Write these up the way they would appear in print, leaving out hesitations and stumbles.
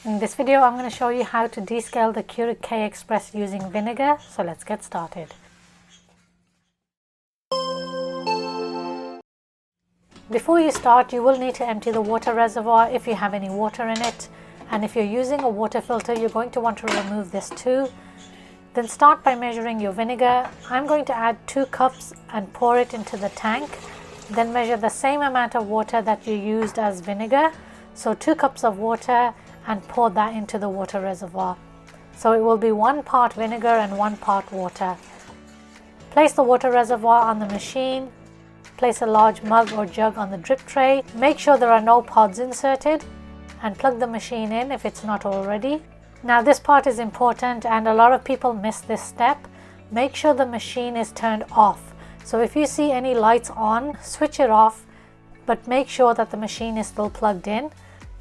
In this video, I'm going to show you how to descale the Keurig K Express using vinegar. So let's get started. Before you start, you will need to empty the water reservoir if you have any water in it. And if you're using a water filter, you're going to want to remove this too. Then start by measuring your vinegar. I'm going to add 2 cups and pour it into the tank. Then measure the same amount of water that you used as vinegar. So 2 cups of water, and pour that into the water reservoir. So it will be 1 part vinegar and 1 part water. Place the water reservoir on the machine. Place a large mug or jug on the drip tray. Make sure there are no pods inserted, and plug the machine in if it's not already. Now this part is important and a lot of people miss this step. Make sure the machine is turned off. So if you see any lights on, switch it off, but make sure that the machine is still plugged in.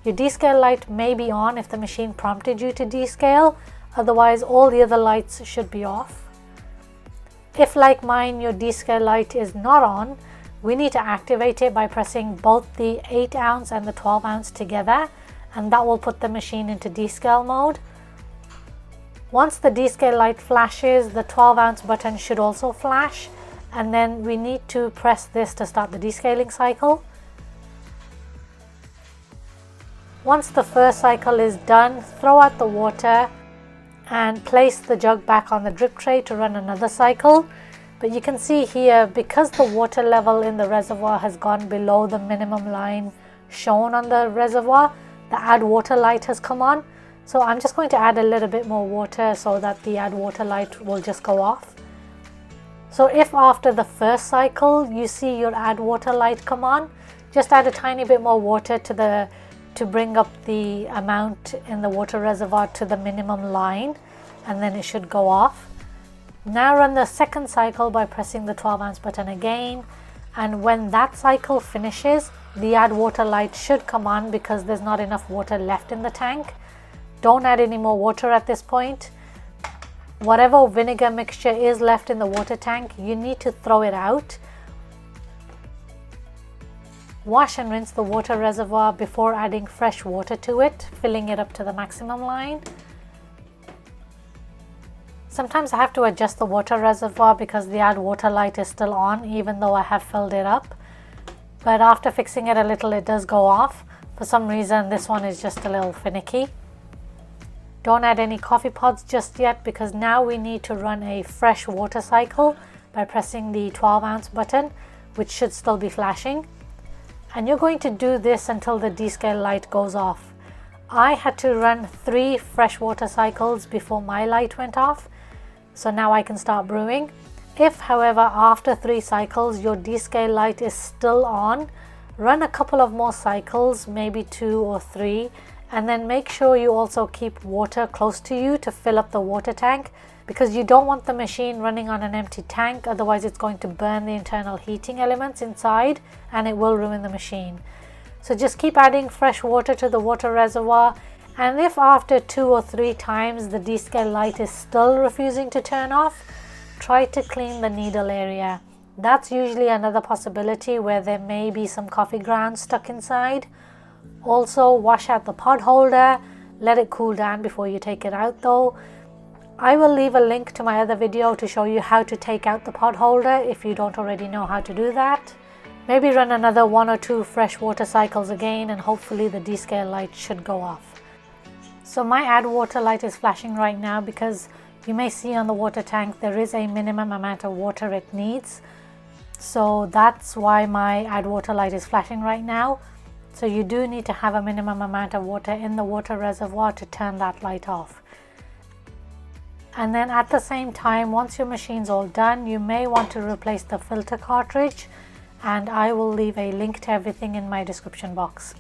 Your descale light may be on if the machine prompted you to descale, otherwise all the other lights should be off. If, like mine, your descale light is not on, we need to activate it by pressing both the 8 ounce and the 12 ounce together, and that will put the machine into descale mode. Once the descale light flashes, the 12 ounce button should also flash, and then we need to press this to start the descaling cycle. Once the first cycle is done, throw out the water and place the jug back on the drip tray to run another cycle. But you can see here, because the water level in the reservoir has gone below the minimum line shown on the reservoir, the add water light has come on. So I'm just going to add a little bit more water so that the add water light will just go off. So if after the first cycle you see your add water light come on, just add a tiny bit more water to bring up the amount in the water reservoir to the minimum line, and then it should go off. Now run the second cycle by pressing the 12 ounce button again, and when that cycle finishes, the add water light should come on because there's not enough water left in the tank. Don't add any more water at this point. Whatever vinegar mixture is left in the water tank, you need to throw it out. Wash and rinse the water reservoir before adding fresh water to it, filling it up to the maximum line. Sometimes I have to adjust the water reservoir because the add water light is still on even though I have filled it up. But after fixing it a little, it does go off. For some reason this one is just a little finicky. Don't add any coffee pods just yet because now we need to run a fresh water cycle by pressing the 12 ounce button, which should still be flashing. And you're going to do this until the descale light goes off. I had to run 3 fresh water cycles before my light went off, so now I can start brewing. If, however, after 3 cycles your descale light is still on, run a couple of more cycles, maybe 2 or 3, and then make sure you also keep water close to you to fill up the water tank, because you don't want the machine running on an empty tank, otherwise it's going to burn the internal heating elements inside and it will ruin the machine. So just keep adding fresh water to the water reservoir, and if after 2 or 3 times the descale light is still refusing to turn off, try to clean the needle area. That's usually another possibility where there may be some coffee grounds stuck inside. Also wash out the pod holder, let it cool down before you take it out though. I will leave a link to my other video to show you how to take out the pod holder if you don't already know how to do that. Maybe run another 1 or 2 fresh water cycles again and hopefully the descale light should go off. So my add water light is flashing right now because you may see on the water tank there is a minimum amount of water it needs. So that's why my add water light is flashing right now. So you do need to have a minimum amount of water in the water reservoir to turn that light off. And then at the same time, once your machine's all done, you may want to replace the filter cartridge, and I will leave a link to everything in my description box.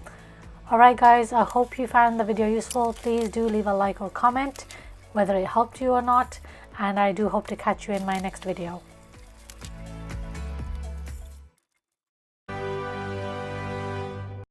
Alright guys, I hope you found the video useful. Please do leave a like or comment whether it helped you or not, and I do hope to catch you in my next video.